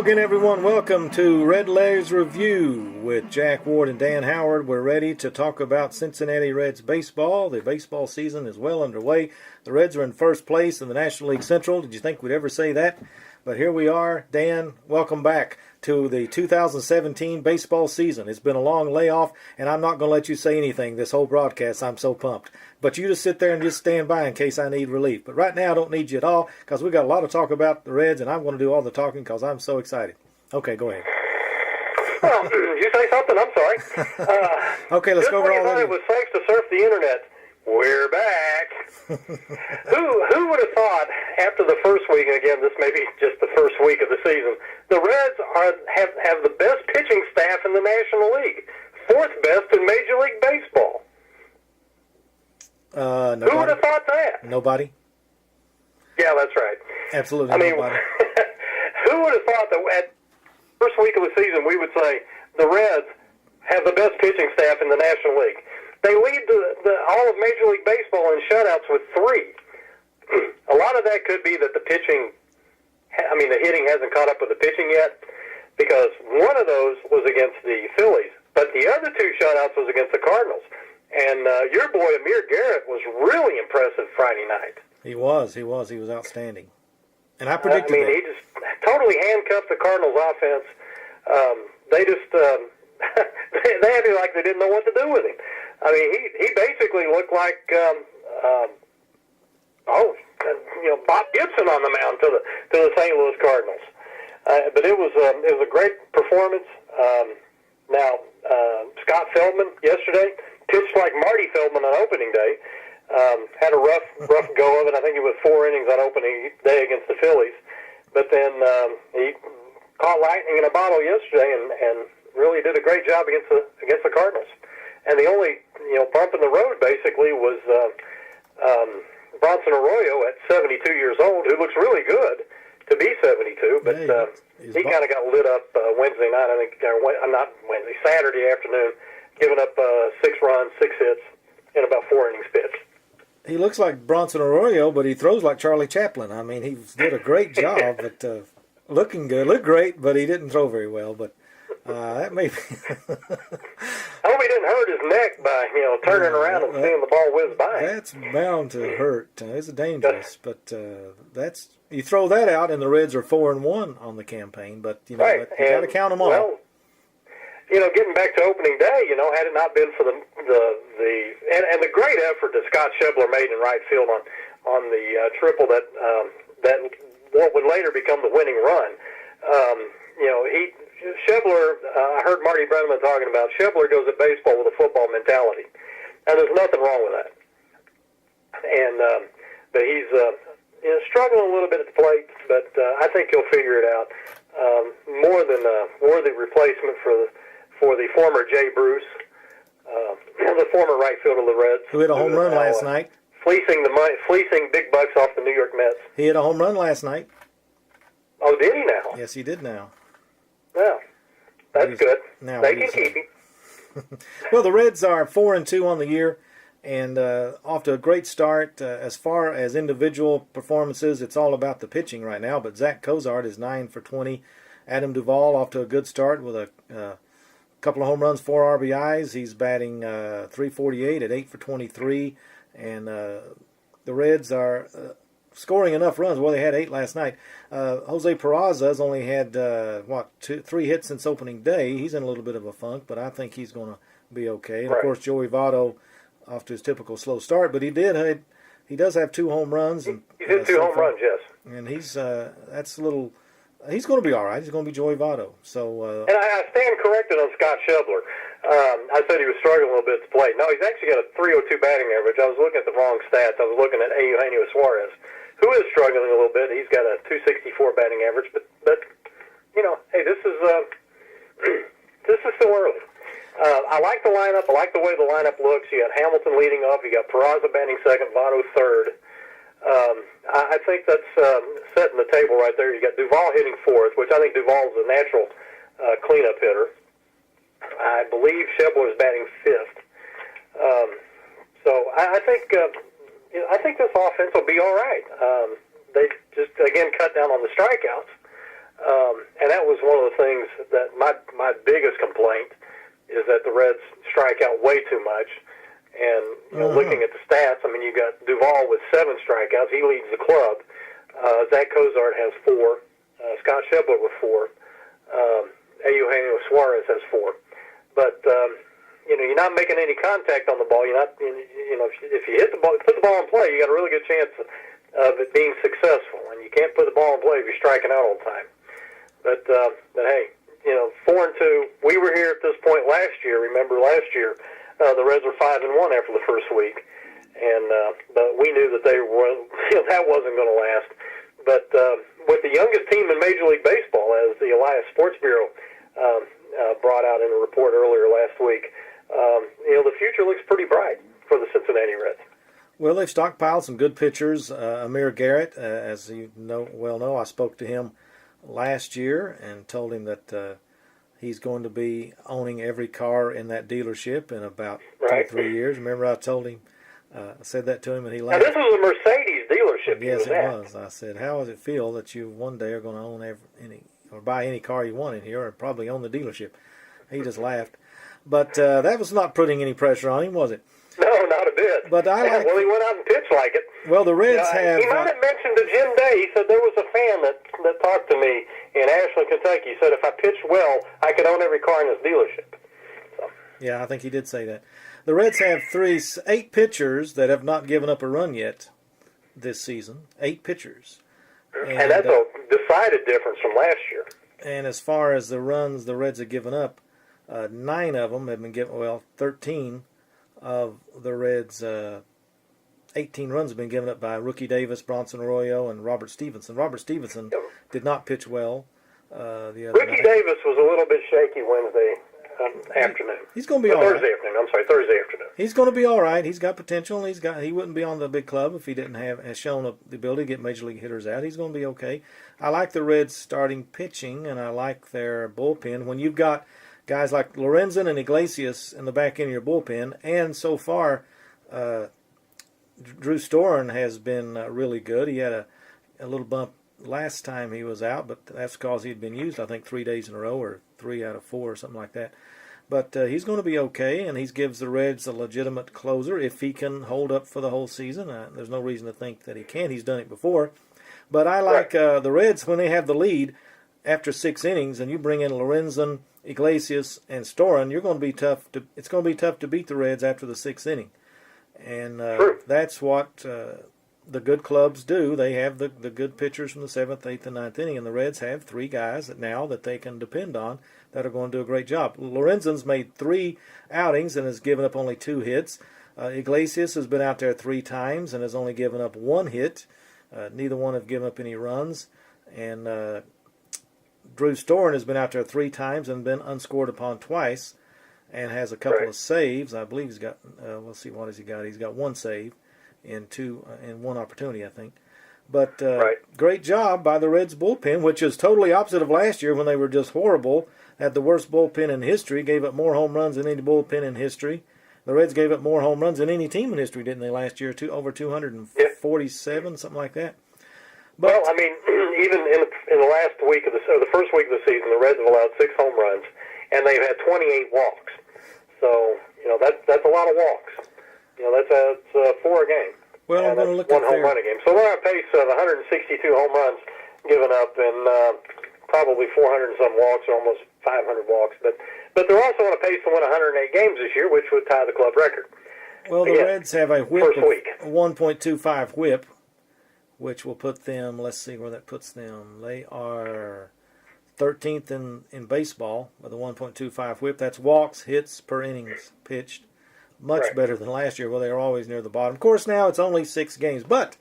again, everyone. Welcome to Redlegs Review with Jack Ward and Dan Howard. We're ready to talk about Cincinnati Reds baseball. The baseball season is well underway. The Reds are in first place in the National League Central. Did you think we'd ever say that? But here we are. Dan, welcome back to the 2017 baseball season. It's been a long layoff, and I'm not going to let you say anything this whole broadcast. I'm so pumped. But you just sit there and just stand by in case I need relief. But right now, I don't need you at all because we got a lot to talk about the Reds, and I'm going to do all the talking because I'm so excited. Okay, go ahead. Well, you say something? I'm sorry. Okay, let's go over all that. It was safe to surf the internet. We're back. Who would have thought after the first week, and again, this may be just the first week of the season, the Reds have the best pitching staff in the National League, fourth best in Major League Baseball. Nobody. Who would have thought that? Nobody. Yeah, that's right. Absolutely nobody. Who would have thought that at the first week of the season we would say the Reds have the best pitching staff in the National League? They lead all of Major League Baseball in shutouts with 3. A lot of that could be that the hitting hasn't caught up with the pitching yet, because one of those was against the Phillies, but the other 2 shutouts was against the Cardinals. And your boy Amir Garrett was really impressive Friday night. He was outstanding. And I predicted that. He just totally handcuffed the Cardinals offense. They just they acted like they didn't know what to do with him. I mean, he basically looked like Bob Gibson on the mound to the St. Louis Cardinals. But it was a great performance. Scott Feldman yesterday pitched like Marty Feldman on opening day. Had a rough go of it. I think he was 4 innings on opening day against the Phillies. But then he caught lightning in a bottle yesterday and really did a great job against the Cardinals. And the only bump in the road basically was Bronson Arroyo at 72 years old, who looks really good to be 72. But he kind of got lit up Wednesday night. I think not Wednesday, Saturday afternoon, giving up 6 runs, 6 hits in about 4 innings pitched. He looks like Bronson Arroyo, but he throws like Charlie Chaplin. I mean, he did a great job at looking good, looked great, but he didn't throw very well. But that may be. I hope he didn't hurt his neck by turning around and seeing the ball whiz by. That's bound to hurt. It's dangerous, but you throw that out, and the Reds are 4-1 on the campaign. But you got to count them all. Well, getting back to opening day, had it not been for the great effort that Scott Shebler made in right field on the triple that what would later become the winning run. Shebler, I heard Marty Brenneman talking about, Shebler goes at baseball with a football mentality, and there's nothing wrong with that. And but he's struggling a little bit at the plate, but I think he'll figure it out. More than a worthy replacement for the former Jay Bruce, the former right fielder of the Reds, who hit a home run last night, fleecing big bucks off the New York Mets. He hit a home run last night. Oh, did he now? Yes, he did now. Yeah, that's good. They can keep him. Well, the Reds are 4-2 on the year, and off to a great start. As far as individual performances, it's all about the pitching right now. But Zach Cozart is 9 for 20. Adam Duvall off to a good start with a couple of home runs, 4 RBIs. He's batting .348 at 8 for 23, and the Reds are scoring enough runs. Well, they had 8 last night. Jose Peraza's only had 3 hits since opening day. He's in a little bit of a funk, but I think he's going to be okay. And of course, Joey Votto off to his typical slow start, but he does have 2 home runs. And, he hit 2 home runs, yes. And he's he's going to be all right. He's going to be Joey Votto. So, and I stand corrected on Scott Shebler. I said he was struggling a little bit at the plate. No, he's actually got a .302 batting average. I was looking at the wrong stats. I was looking at Eugenio Suarez, who is struggling a little bit. He's got a .264 batting average, but hey, this is still early. I like the lineup. I like the way the lineup looks. You got Hamilton leading off. You got Peraza batting second, Votto third. I think that's setting the table right there. You got Duvall hitting fourth, which I think Duvall's a natural cleanup hitter. I believe Shebler is batting fifth. So I think this offense will be all right. They just again cut down on the strikeouts, and that was one of the things that my biggest complaint is that the Reds strike out way too much. And looking at the stats, I mean, you got Duvall with 7 strikeouts. He leads the club. Zach Cozart has 4. Scott Shebler with 4. Eugenio Suarez has 4. But you're not making any contact on the ball. You're not, if you hit the ball, put the ball in play, you got a really good chance of it being successful. And you can't put the ball in play if you're striking out all the time. But hey, 4-2. We were here at this point last year. Remember last year, the Reds were 5-1 after the first week, and but we knew that they were that wasn't going to last. But with the youngest team in Major League Baseball, as the Elias Sports Bureau brought out in a report earlier last week, the future looks pretty bright for the Cincinnati Reds. Well, they've stockpiled some good pitchers. Amir Garrett, as you know, I spoke to him last year and told him that he's going to be owning every car in that dealership in about 2 or 3 years. Remember, I told him, I said that to him, and he laughed. Now, this was a Mercedes dealership. Yes, it was. I said, how does it feel that you one day are going to own or buy any car you want in here, or probably own the dealership? He just laughed. But that was not putting any pressure on him, was it? No, not a bit. But well, he went out and pitched like it. Well, the Reds have. He might have mentioned to Jim Day. He said there was a fan that talked to me in Ashland, Kentucky. He said if I pitched well, I could own every car in this dealership. So. Yeah, I think he did say that. The Reds have 8 pitchers that have not given up a run yet this season. 8 pitchers. And that's a decided difference from last year. And as far as the runs the Reds have given up, 9 of them have been given. 13 of the Reds' 18 runs have been given up by Rookie Davis, Bronson Arroyo, and Robert Stevenson. Robert Stevenson did not pitch well the other night. Rookie Davis was a little bit shaky Wednesday afternoon. He's going to be all right. Thursday afternoon. I'm sorry, Thursday afternoon. He's going to be all right. He's got potential. He wouldn't be on the big club if he has shown the ability to get major league hitters out. He's going to be okay. I like the Reds starting pitching, and I like their bullpen. When you've got guys like Lorenzen and Iglesias in the back end of your bullpen, and so far, Drew Storen has been really good. He had a little bump last time he was out, but that's because he'd been used, I think, 3 days in a row, or 3 out of 4, or something like that. But he's going to be okay, and he gives the Reds a legitimate closer if he can hold up for the whole season. There's no reason to think that he can't. He's done it before. But I like the Reds when they have the lead after 6 innings, and you bring in Lorenzen, Iglesias, and Storen. It's going to be tough to beat the Reds after the 6th inning, and that's what the good clubs do. They have the good pitchers from the 7th, 8th, and 9th inning, and the Reds have 3 guys that they can depend on that are going to do a great job. Lorenzen's made 3 outings and has given up only 2 hits. Iglesias has been out there 3 times and has only given up 1 hit. Neither one have given up any runs, and Drew Storen has been out there 3 times and been unscored upon twice, and has a couple of saves. I believe he's got. We'll see, what has he got? He's got 1 save in 1 opportunity, I think. But great job by the Reds bullpen, which is totally opposite of last year when they were just horrible. Had the worst bullpen in history. Gave up more home runs than any bullpen in history. The Reds gave up more home runs than any team in history, didn't they, last year? Over 247, something like that. But, well, I mean, even in the last week of the first week of the season, the Reds have allowed 6 home runs, and they've had 28 walks. So that's a lot of walks. That's 4 a game. Well, I'm going to look at 1 home run a game. So they're on a pace of 162 home runs given up, and probably 400 and some walks, or almost 500 walks. But they're also on a pace to win 108 games this year, which would tie the club record. Well, the Reds have a whip of 1.25 whip, which will put them, let's see where that puts them. They are 13th in baseball with a 1.25 whip. That's walks, hits per innings pitched. Much better than last year, where they were always near the bottom. Of course, now it's only 6 games, but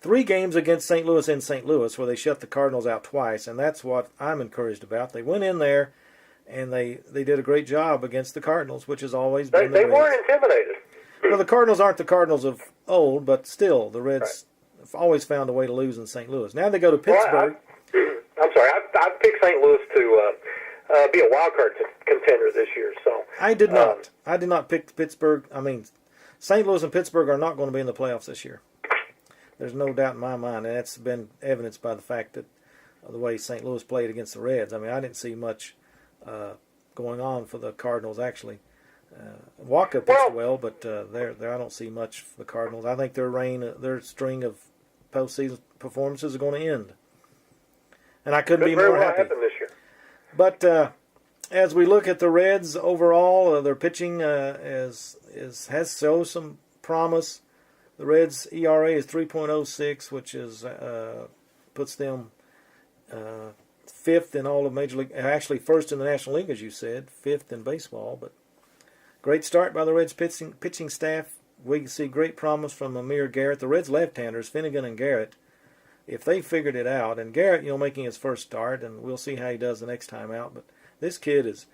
3 games against St. Louis in St. Louis, where they shut the Cardinals out twice, and that's what I'm encouraged about. They went in there, and they did a great job against the Cardinals, which has always been the Reds. They weren't intimidated. Well, the Cardinals aren't the Cardinals of old, but still, the Reds have always found a way to lose in St. Louis. Now they go to Pittsburgh. Well, I'm sorry, I picked St. Louis to be a wild card contender this year. So I did not. I did not pick Pittsburgh. I mean, St. Louis and Pittsburgh are not going to be in the playoffs this year. There's no doubt in my mind, and that's been evidenced by the fact that the way St. Louis played against the Reds. I mean, I didn't see much going on for the Cardinals, actually. Walker pitched well, but there I don't see much for the Cardinals. I think their string of postseason performances are going to end. And I couldn't be more happy. This year. But as we look at the Reds overall, their pitching has shown some promise. The Reds' ERA is 3.06, which is puts them fifth in all of Major League. Actually, first in the National League, as you said, fifth in baseball. But great start by the Reds' pitching staff. We can see great promise from Amir Garrett. The Reds' left-handers, Finnegan and Garrett, if they figured it out, and Garrett, making his first start, and we'll see how he does the next time out. But this kid is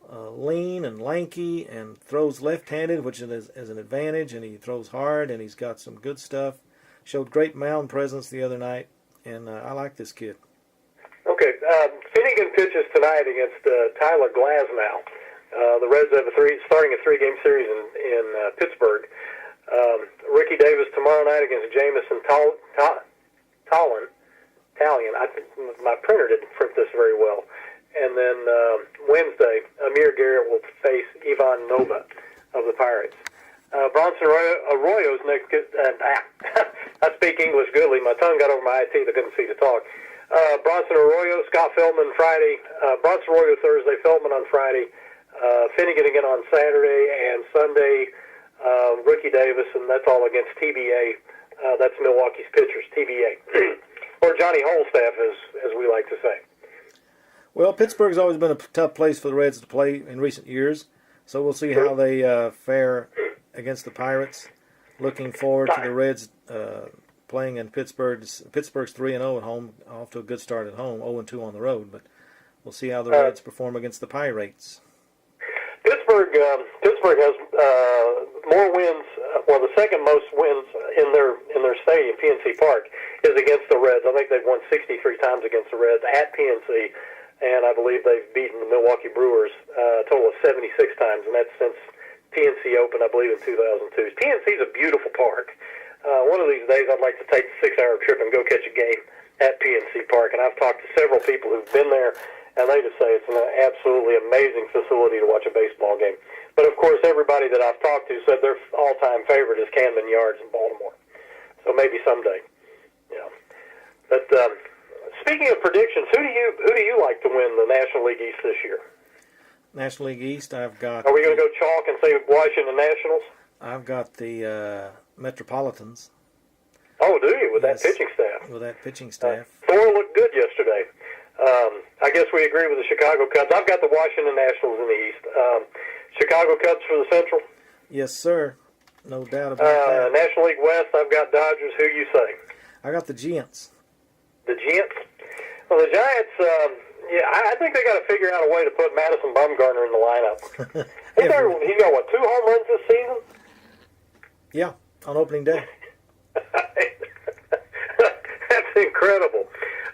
lean and lanky and throws left-handed, which is an advantage, and he throws hard, and he's got some good stuff. Showed great mound presence the other night, and I like this kid. Okay, Finnegan pitches tonight against Tyler Glasnow. The Reds have starting a three-game series in Pittsburgh. Ricky Davis tomorrow night against Jamison Talion. I think my printer didn't print this very well. And then Wednesday, Amir Garrett will face Ivan Nova of the Pirates. Bronson Arroyo's next. I speak English goodly. My tongue got over my IT. I couldn't see to talk. Bronson Arroyo, Scott Feldman Friday. Bronson Arroyo Thursday, Feldman on Friday. Finnegan again on Saturday, and Sunday, Ricky Davis, and that's all against TBA. That's Milwaukee's pitchers, TBA. Or Johnny Holstaff, as we like to say. Well, Pittsburgh's always been a tough place for the Reds to play in recent years, so we'll see how they fare against the Pirates. Looking forward to the Reds playing in Pittsburgh. Pittsburgh's 3-0 at home, off to a good start at home, 0-2 on the road, but we'll see how the Reds perform against the Pirates. Pittsburgh has more wins. Well, the second most wins in their stadium, PNC Park, is against the Reds. I think they've won 63 times against the Reds at PNC, and I believe they've beaten the Milwaukee Brewers a total of 76 times, and that's since PNC opened, I believe, in 2002. PNC is a beautiful park. One of these days, I'd like to take a 6-hour trip and go catch a game at PNC Park, and I've talked to several people who've been there, and they just say it's an absolutely amazing facility to watch a baseball game. But, of course, everybody that I've talked to said their all-time favorite is Camden Yards in Baltimore. So maybe someday. But speaking of predictions, who do you like to win the National League East this year? National League East, I've got... Are we going to go chalk and say Washington Nationals? I've got the Metropolitans. Oh, do you? With that pitching staff? With that pitching staff. Thor looked good yesterday. I guess we agree with the Chicago Cubs. I've got the Washington Nationals in the East. Chicago Cubs for the Central? Yes, sir. No doubt about that. National League West, I've got Dodgers. Who you say? I got the Giants. The Giants? Well, the Giants, I think they got to figure out a way to put Madison Bumgarner in the lineup. He's got, 2 home runs this season? Yeah, on opening day. That's incredible.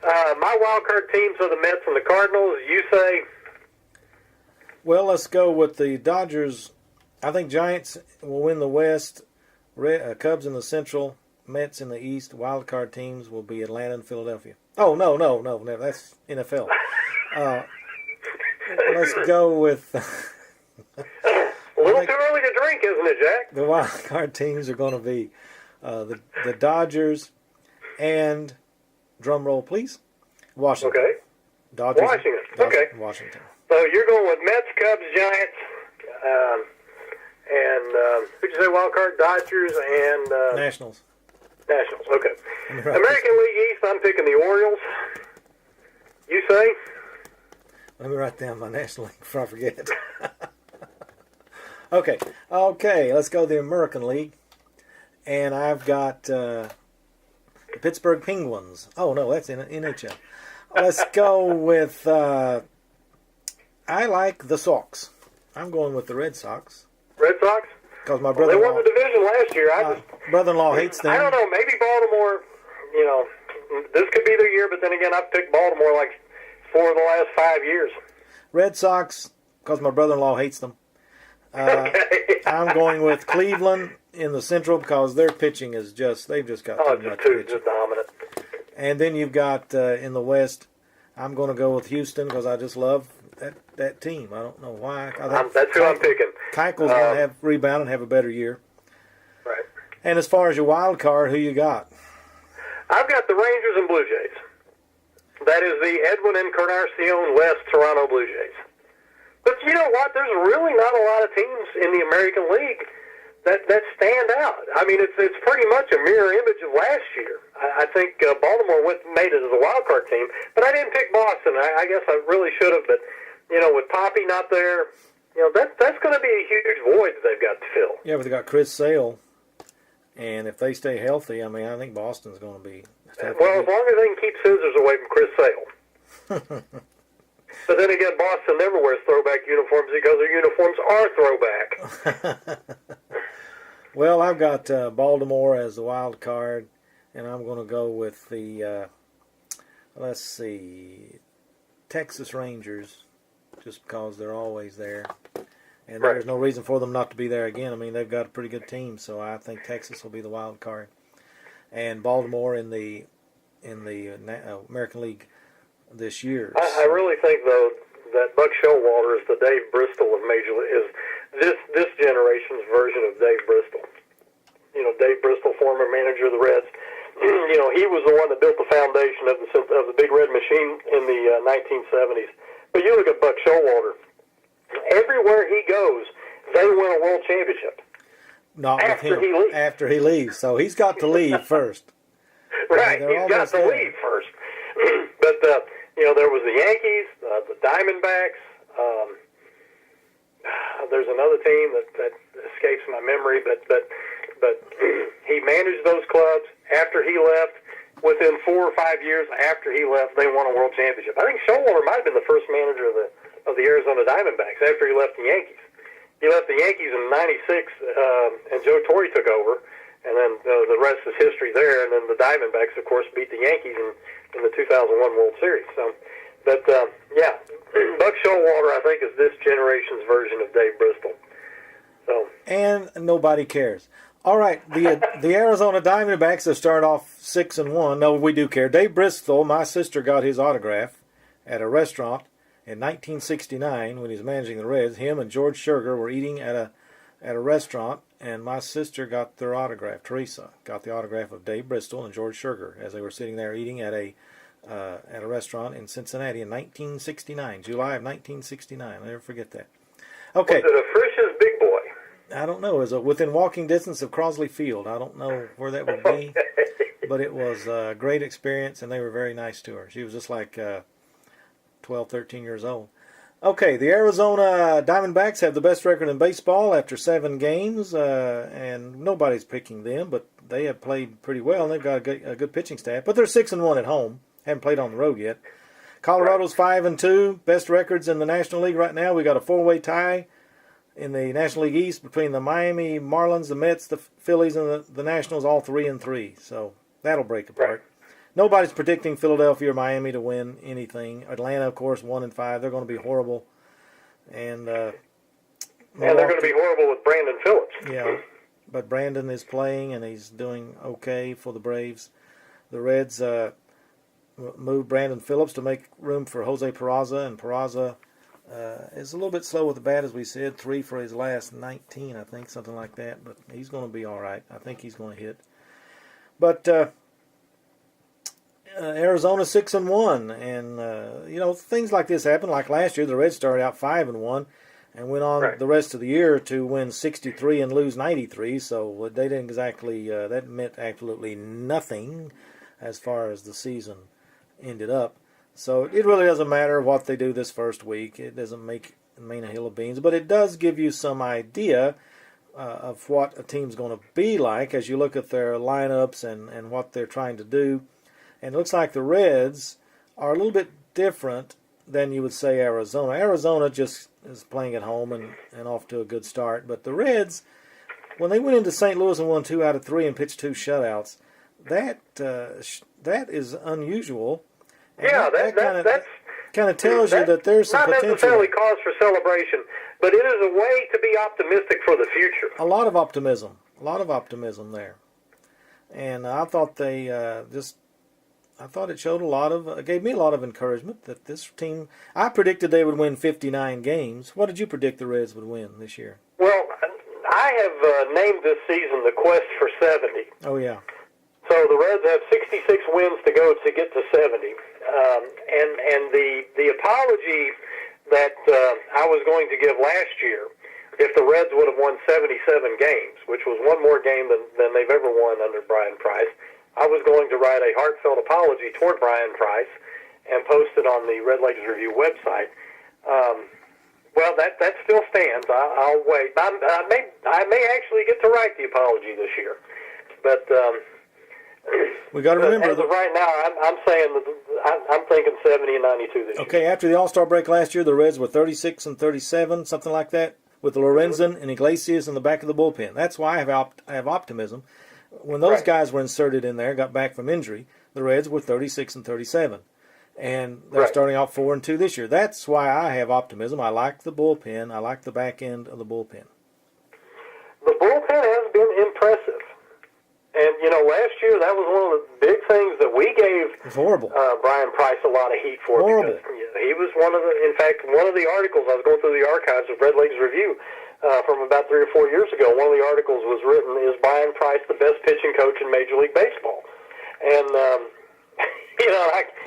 My wild card teams are the Mets and the Cardinals. You say? Well, let's go with the Dodgers. I think Giants will win the West, Cubs in the Central, Mets in the East. Wild card teams will be Atlanta and Philadelphia. Oh, no, that's NFL. Let's go with... A little too early to drink, isn't it, Jack? The wild card teams are going to be the Dodgers and, drum roll please, Washington. Okay. Dodgers. Washington. Washington. So you're going with Mets, Cubs, Giants, and who'd you say wild card? Dodgers and Nationals. Nationals. Okay. American League East. I'm picking the Orioles. You say? Let me write down my National League before I forget. Okay. Let's go to the American League, and I've got the Pittsburgh Penguins. Oh no, that's in NHL. Let's go with. I like the Sox. I'm going with the Red Sox. Red Sox? Because my brother-in-law... They won the division last year. Brother-in-law hates them. I don't know. Maybe Baltimore, this could be their year, but then again, I've picked Baltimore like 4 of the last 5 years. Red Sox, because my brother-in-law hates them. Okay. I'm going with Cleveland in the Central because their pitching is they've just got too much pitching. Just dominant. And then you've got, in the West, I'm going to go with Houston because I just love that team. I don't know why. That's who I'm picking. Keuchel's going to have rebound and have a better year. Right. And as far as your wild card, who you got? I've got the Rangers and Blue Jays. That is the Edwin Encarnacion West Toronto Blue Jays. But you know what? There's really not a lot of teams in the American League that stand out. I mean, it's pretty much a mirror image of last year. I think Baltimore made it as a wild card team, but I didn't pick Boston. I guess I really should have. But with Poppy not there, that's going to be a huge void that they've got to fill. Yeah, but they got Chris Sale, and if they stay healthy, I mean, I think Boston's going to be. Well, as long as they can keep scissors away from Chris Sale. But then again, Boston never wears throwback uniforms because their uniforms are throwback. Well, I've got Baltimore as the wild card, and I'm going to go with the, Texas Rangers, just because they're always there. And Right. There's no reason for them not to be there again. I mean, they've got a pretty good team, so I think Texas will be the wild card. And Baltimore in the American League this year. I really think, though, that Buck Showalter is the Dave Bristol of Major League, is this generation's version of Dave Bristol. Dave Bristol, former manager of the Reds. He was the one that built the foundation of the Big Red Machine in the 1970s. But you look at Buck Showalter. Everywhere he goes, they win a world championship. Not after with him. After he leaves. So he's got to leave first. Right, he's got to leave first. But, there was the Yankees, the Diamondbacks. There's another team that escapes my memory, but he managed those clubs. After he left, within 4 or 5 years after he left, they won a world championship. I think Showalter might have been the first manager of the Arizona Diamondbacks after he left the Yankees. He left the Yankees in '96, and Joe Torre took over, and then the rest is history there. And then the Diamondbacks, of course, beat the Yankees in the 2001 World Series. So, but Buck Showalter, I think, is this generation's version of Dave Bristol. So, and nobody cares. All right, the Arizona Diamondbacks have started off 6-1. No, we do care. Dave Bristol, my sister got his autograph at a restaurant in 1969 when he was managing the Reds. Him and George Sugar were eating at a restaurant, and my sister got their autograph. Teresa got the autograph of Dave Bristol and George Sugar as they were sitting there eating at a restaurant in Cincinnati in 1969, July of 1969. I'll never forget that. Okay. Was it a Frisch's Big Boy? I don't know. It was within walking distance of Crosley Field. I don't know where that would be, but it was a great experience, and they were very nice to her. She was just like 12, 13 years old. Okay, the Arizona Diamondbacks have the best record in baseball after 7 games, and nobody's picking them, but they have played pretty well, and they've got a good pitching staff. But they're 6-1 at home. Haven't played on the road yet. Colorado's 5-2, best records in the National League right now. We got a 4-way tie in the National League East between the Miami Marlins, the Mets, the Phillies, and the Nationals, all 3-3. So that'll break apart. Right. Nobody's predicting Philadelphia or Miami to win anything. Atlanta, of course, 1-5. They're going to be horrible. And they're going to be horrible with Brandon Phillips. Yeah, but Brandon is playing, and he's doing okay for the Braves. The Reds moved Brandon Phillips to make room for Jose Peraza, and Peraza is a little bit slow with the bat, as we said. 3 for his last 19, I think, something like that. But he's going to be all right. I think he's going to hit. But Arizona 6-1, and things like this happen. Like last year, the Reds started out 5-1, and went on the rest of the year to win 63 and lose 93. So they didn't exactly. That meant absolutely nothing as far as the season ended up. So it really doesn't matter what they do this first week. It doesn't mean a hill of beans, but it does give you some idea of what a team's going to be like as you look at their lineups and what they're trying to do. And it looks like the Reds are a little bit different than you would say Arizona. Arizona just is playing at home and off to a good start. But the Reds, when they went into St. Louis and won 2 out of 3 and pitched 2 shutouts, that is unusual. And yeah, that kind of tells you that there's some potential. Not necessarily cause for celebration, but it is a way to be optimistic for the future. A lot of optimism there. And I thought they just I thought it showed gave me a lot of encouragement that this team. I predicted they would win 59 games. What did you predict the Reds would win this year? Well, I have named this season the Quest for 70. Oh yeah. So the Reds have 66 wins to go to get to 70, and the apology that I was going to give last year, if the Reds would have won 77 games, which was one more game than they've ever won under Brian Price, I was going to write a heartfelt apology toward Brian Price and post it on the Redlegs Review website. Well, that still stands. I'll wait. I may actually get to write the apology this year, but. We got to remember. As of right now, I'm saying I'm thinking 70 and 92 this year. Okay, after the All-Star break last year, the Reds were 36 and 37, something like that, with Lorenzen and Iglesias in the back of the bullpen. That's why I have optimism. When those guys were inserted in there, got back from injury, the Reds were 36 and 37, and they're starting out 4-2 this year. That's why I have optimism. I like the bullpen. I like the back end of the bullpen. The bullpen has been impressive. And, last year that was one of the big things that we gave Brian Price a lot of heat for. Horrible. Because he was one of the articles, I was going through the archives of Redlegs Review from about 3 or 4 years ago. One of the articles was written, "Is Brian Price the best pitching coach in Major League Baseball?" And,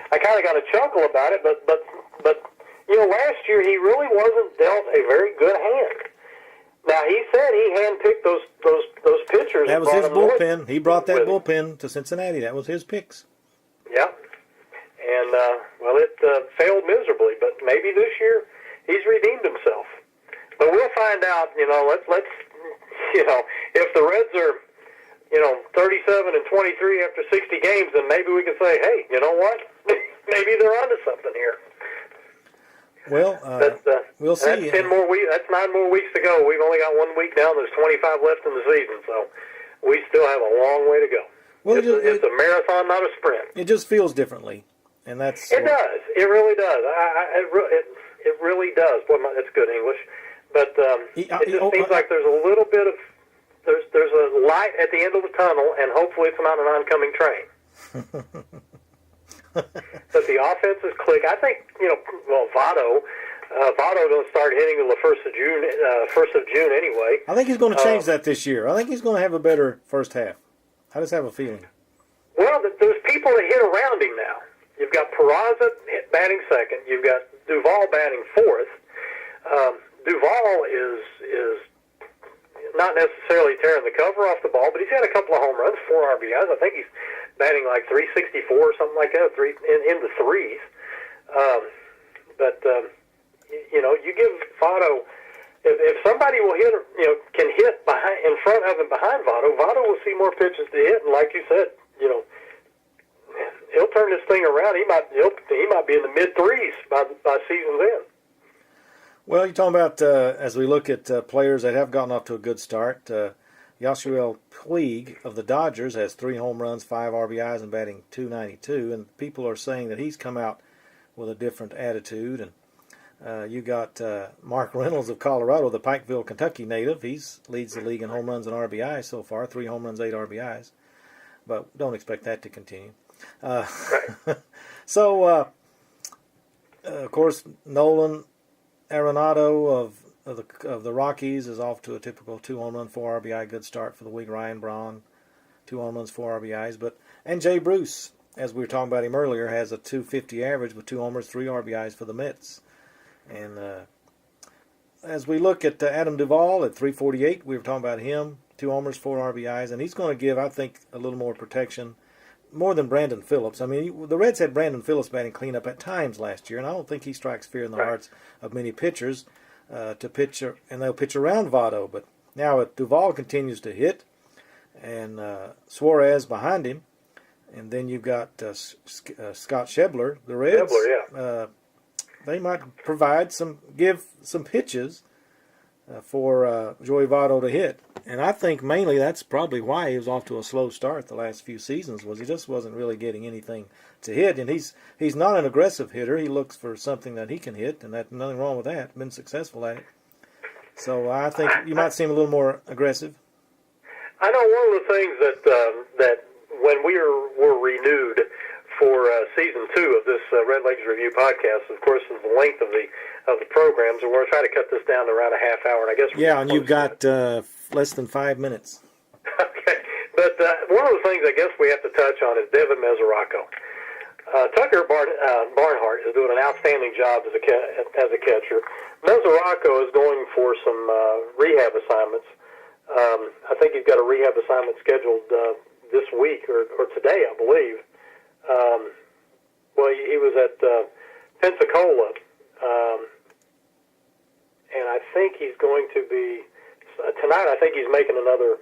I kind of got a chuckle about it, but last year he really wasn't dealt a very good hand. Now, he said he handpicked those pitchers. That was his bullpen. He brought that bullpen to Cincinnati. That was his picks. Yeah. And, it failed miserably. But maybe this year he's redeemed himself. But we'll find out, let's if the Reds are, 37 and 23 after 60 games, then maybe we can say, hey, you know what? Maybe they're onto something here. Well, we'll see. That's 10 more weeks. That's 9 more weeks to go. We've only got 1 week down. There's 25 left in the season, so we still have a long way to go. Well, it's a marathon, not a sprint. It just feels differently, and that's. It does. It really does. It really does. Boy, that's good English, but it just seems like there's a little bit of there's a light at the end of the tunnel, and hopefully it's not an oncoming train. But the offense is click. I think Votto don't start hitting until the 1st of June anyway. I think he's going to change that this year. I think he's going to have a better first half. I just have a feeling. Well, there's people that hit around him now. You've got Peraza batting second. You've got Duvall batting fourth. Duvall is not necessarily tearing the cover off the ball, but he's had a couple of home runs, 4 RBIs. I think he's batting like 364 or something like that, in the threes. You give Votto, if somebody will hit, can hit in front of and behind Votto, Votto will see more pitches to hit, and like you said, he'll turn this thing around. He might be in the mid threes by season's end. Well, you're talking about as we look at players that have gotten off to a good start. Yasiel Puig of the Dodgers has 3 home runs, 5 RBIs, and batting .292. And people are saying that he's come out with a different attitude. And you got Mark Reynolds of Colorado, the Pikeville, Kentucky native. He leads the league in home runs and RBIs so far, 3 home runs, 8 RBIs. But don't expect that to continue. So, of course, Nolan Arenado of the Rockies is off to a typical 2 home run, 4 RBI good start for the week. Ryan Braun, 2 home runs, 4 RBIs. And Jay Bruce, as we were talking about him earlier, has a .250 average with 2 homers, 3 RBIs for the Mets. And as we look at Adam Duvall at .348, we were talking about him, 2 homers, 4 RBIs, and he's going to give, I think, a little more protection, more than Brandon Phillips. I mean, the Reds had Brandon Phillips batting cleanup at times last year, and I don't think he strikes fear in the hearts of many pitchers to pitch, and they'll pitch around Votto. But now Duvall continues to hit, and Suarez behind him, and then you've got Scott Schebler. The Reds, they might give some pitches for Joey Votto to hit. And I think mainly that's probably why he was off to a slow start the last few seasons, was he just wasn't really getting anything to hit. And he's not an aggressive hitter. He looks for something that he can hit, and there's nothing wrong with that. Been successful at it. So I think you might see him a little more aggressive. I know one of the things that when we were renewed for season 2 of this Redlegs Review podcast. Of course, the length of the programs, and we're going to try to cut this down to around a half hour. And I guess and you've got less than 5 minutes. Okay, but one of the things I guess we have to touch on is Devin Mesoraco. Tucker Barnhart is doing an outstanding job as a catcher. Mesoraco is going for some rehab assignments. I think he's got a rehab assignment scheduled this week or today, I believe. Well, he was at Pensacola, and I think he's going to be tonight. I think he's making another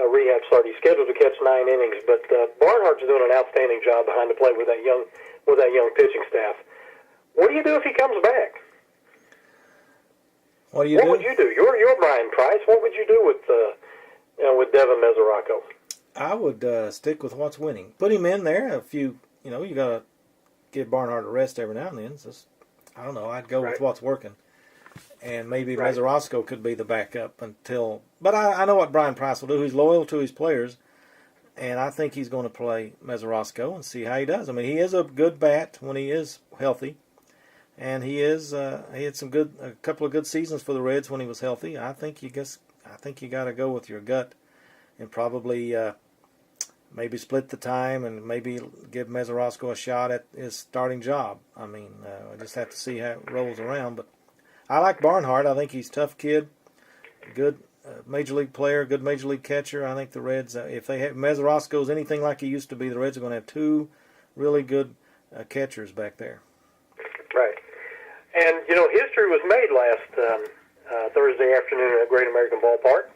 rehab start. He's scheduled to catch 9 innings, but Barnhart's doing an outstanding job behind the plate with that young pitching staff. What do you do if he comes back? What would you do? You're Brian Price. What would you do with Devin Mesoraco? I would stick with what's winning. Put him in there. You got to give Barnhart a rest every now and then. So I don't know. I'd go with what's working. And maybe Mesoraco could be the backup until... But I know what Brian Price will do. He's loyal to his players. And I think he's going to play Mesoraco and see how he does. I mean, he is a good bat when he is healthy. And he had a couple of good seasons for the Reds when he was healthy. I think you got to go with your gut and probably maybe split the time and maybe give Mesoraco a shot at his starting job. I mean, I just have to see how it rolls around. But I like Barnhart. I think he's a tough kid, good major league player, good major league catcher. I think the Reds, if they have Mesoraco's anything like he used to be, the Reds are going to have 2 really good catchers back there. Right. And, history was made last Thursday afternoon at Great American Ballpark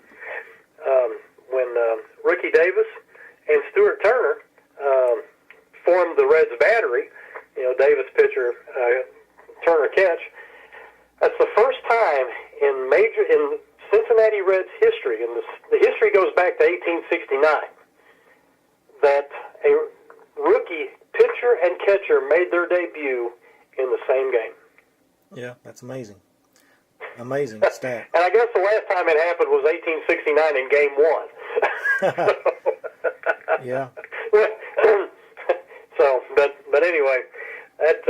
when Ricky Davis and Stuart Turner formed the Reds battery. Davis pitcher, Turner catch. That's the first time in Cincinnati Reds history, and the history goes back to 1869, that a rookie pitcher and catcher made their debut in the same game. Yeah, that's amazing. Amazing stat. And I guess the last time it happened was 1869 in Game 1. Yeah. So, but anyway, that's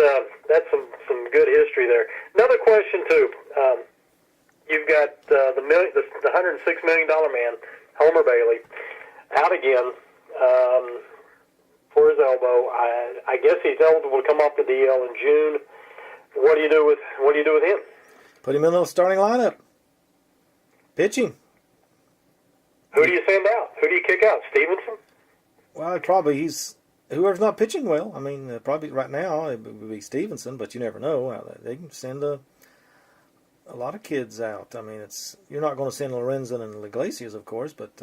some good history there. Another question too. You've got the $106 million man, Homer Bailey, out again for his elbow. I guess he's eligible to come off the DL in June. What do you do with him? Put him in the starting lineup. Pitching. Who do you send out? Who do you kick out? Stevenson? Well, probably whoever's not pitching well. I mean, probably right now it would be Stevenson, but you never know. They can send a lot of kids out. I mean, you're not going to send Lorenzen and Iglesias, of course, but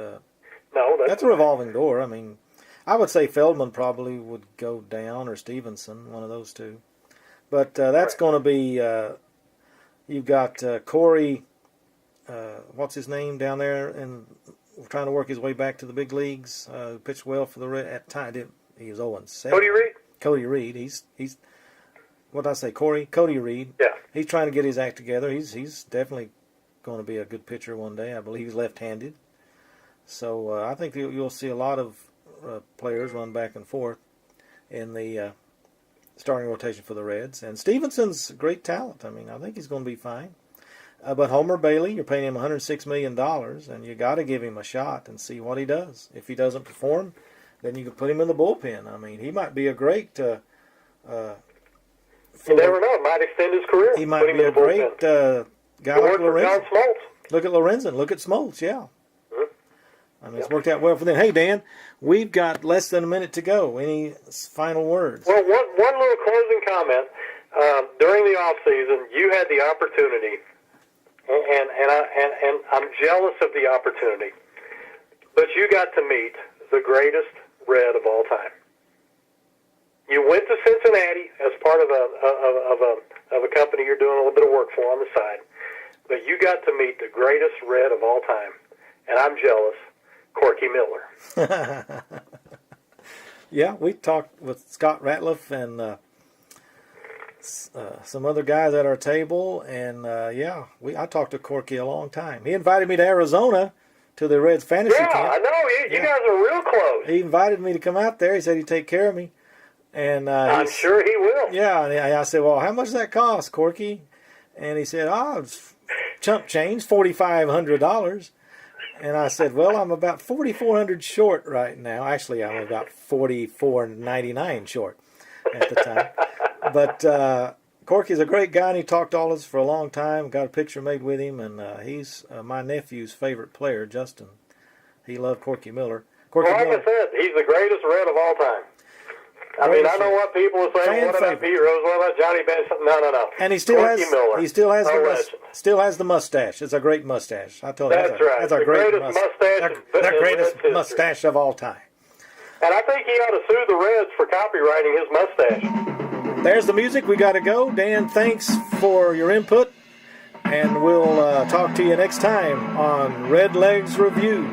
no, that's a revolving door. I mean, I would say Feldman probably would go down, or Stevenson, one of those two. But that's going to be, you've got Corey, what's his name down there, and trying to work his way back to the big leagues. Pitched well for the Reds at time. He was 0-7. Cody Reed? Cody Reed. He's what did I say? Cody Reed. Yeah. He's trying to get his act together. He's definitely going to be a good pitcher one day. I believe he's left-handed. So I think you'll see a lot of players run back and forth in the starting rotation for the Reds. And Stevenson's a great talent. I mean, I think he's going to be fine. But Homer Bailey, you're paying him $106 million, and you got to give him a shot and see what he does. If he doesn't perform, then you can put him in the bullpen. I mean, he might be a great... you never know. It might extend his career. He might be a great guy like Lorenzen. Look at Lorenzen. Look at Smoltz, yeah. I mean, it's worked out well for them. Hey, Dan, we've got less than a minute to go. Any final words? Well, one little closing comment. During the off season, you had the opportunity, and I'm jealous of the opportunity, but you got to meet the greatest Red of all time. You went to Cincinnati as part of a company you're doing a little bit of work for on the side, but you got to meet the greatest Red of all time, and I'm jealous. Corky Miller. Yeah, we talked with Scott Ratliff and some other guys at our table, and I talked to Corky a long time. He invited me to Arizona to the Reds fantasy camp. Yeah, I know. You guys are real close. He invited me to come out there. He said he'd take care of me. And I'm sure he will. Yeah, and I said, well, how much does that cost, Corky? And he said, it's chump change, $4,500. And I said, well, I'm about $4,400 short right now. Actually, I'm about $44.99 short at the time. But Corky's a great guy, and he talked to all of us for a long time. Got a picture made with him, and he's my nephew's favorite player, Justin. He loved Corky Miller. Like I said, he's the greatest Red of all time. I mean, I know what people are saying. What about Pete Rose? What about Johnny Bench? No. And he still Corky Miller. He still has the mustache. It's a great mustache. I told you. That's right. That's a great mustache. The greatest mustache of all time. And I think he ought to sue the Reds for copywriting his mustache. There's the music. We got to go. Dan, thanks for your input. And we'll talk to you next time on Redlegs Review.